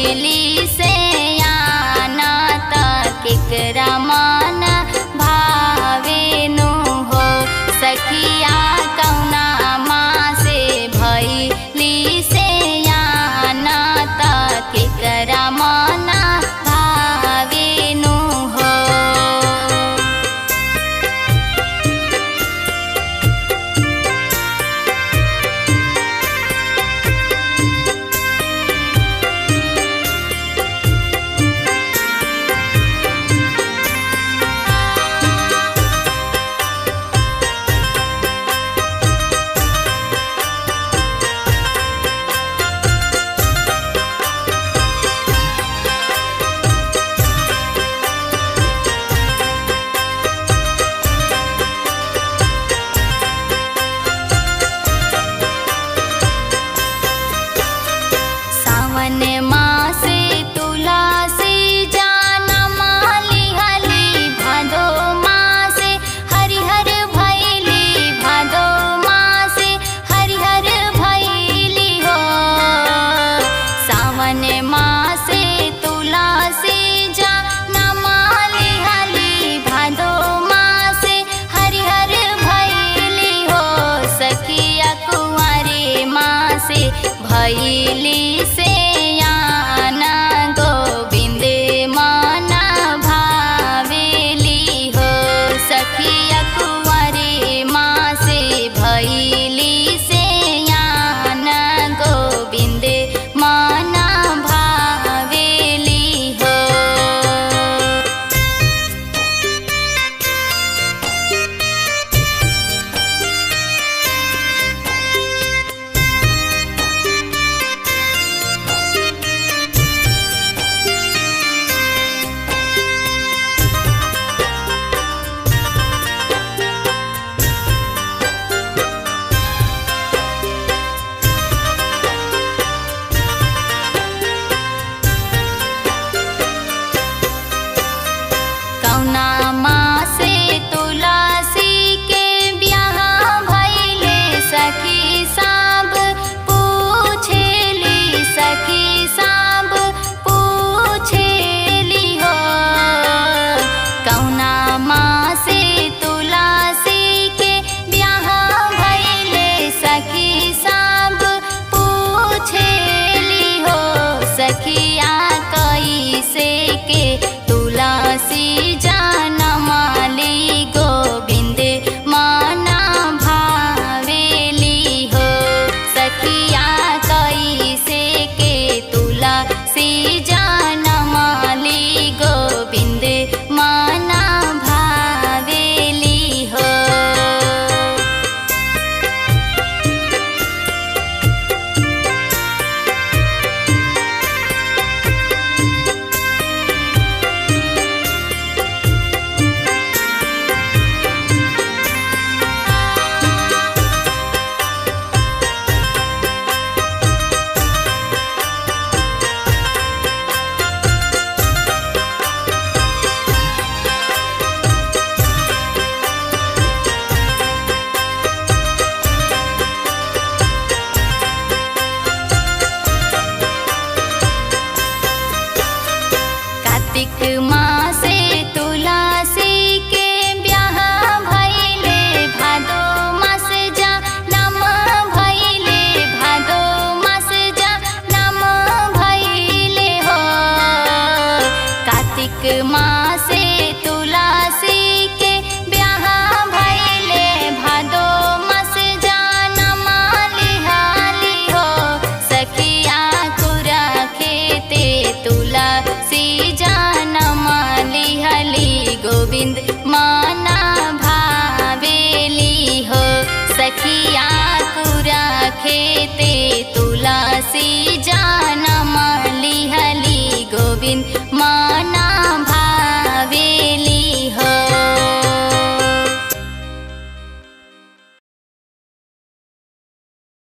भैली से आना त केकरा मन भावेनु हो सखिया कौना माँ से भैली से आना त केकरा मन भावेनु हो। सावन मासे तुलसी जाना माली हली भादो मासे हरिहर भैली भादो मासे हरिहर भैली हो। सावन मासे तुलसी जाना माली हली भादो मासे हरिहर भैली हो सखिया कुंवारी मासे भैली से आना गोविंद माना भावेली हो सखिया कुंवारी माँ से भैली से आना गोविंद माना भावेली हो। कौना माँ से तुलसी के ब्याह भैले सखी सब पूछेली सखी सब पूछेली हो। कौना माँ से तुलसी के ब्याह भैले सखी सब पूछेली हो सखिया कैसे के तुलसी जाना माली गोविंद माना भावेली हो सखिया कैसे के तुलसी जाना माली गोविंद माना भावेली हो। कार्तिक माँ से तुलसी के ब्याह भैले भादो मास जा नम भैले भादो मास जा नम भैले हो। कार्तिक माँ